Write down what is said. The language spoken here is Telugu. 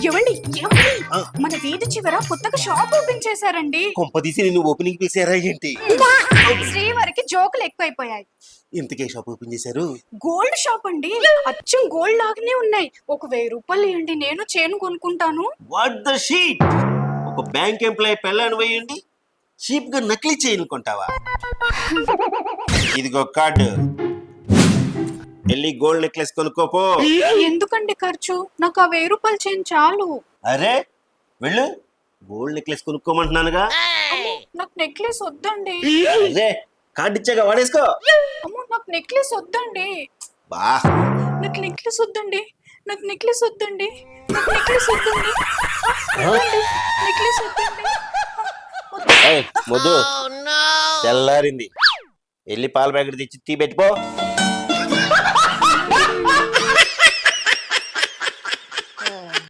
ఏవండి ఏవండి మన వీధి చివర కొత్తగా షాప్ ఓపెన్ చేశారండి. కొంపదీసి నిన్ను ఓపెనింగ్ పిలిచారా ఏంటి? శ్రీవారికి జోకులు ఎక్కువైపోయాయి. ఇంతకే షాప్ ఓపెన్ చేశారు? గోల్డ్ షాప్ అండి. అచ్చం గోల్డ్ లాగానే ఉన్నాయి. ఒక 1000 రూపాయలు ఇవ్వండి, నేను చైన్ కొనుక్కుంటాను. What the sheet! ఒక బ్యాంక్ ఎంప్లాయీ పెళ్ళాను వేయండి, చీప్ గా నకిలీ చేయనుకుంటావా? ఇదిగో కార్డు, వెళ్ళి గోల్డ్ నెక్లెస్ కొనుక్కోపో. ఎందుకండి ఖర్చు? నాకు ఆ 1000 రూపాయలు చైన్ చాలు. అరే వెళ్ళు, గోల్డ్ నెక్లెస్ కొనుక్కోమంటున్నానుగా. అమ్మో, నాకు నెక్లెస్ వద్దండి. అరే కార్డు ఇచ్చాగా, వాడేసుకో. అమ్మో, నాకు నెక్లెస్ వద్దండి. బా నాకు నెక్లెస్ వద్దండి. నాకు నెక్లెస్ వద్దండి. నాకు నెక్లెస్ వద్దండి. నెక్లెస్ వద్దండి. మొద్దు తెల్లారింది, వెళ్ళి పాల ప్యాకెట్ తెచ్చి తీ పెట్టుకో.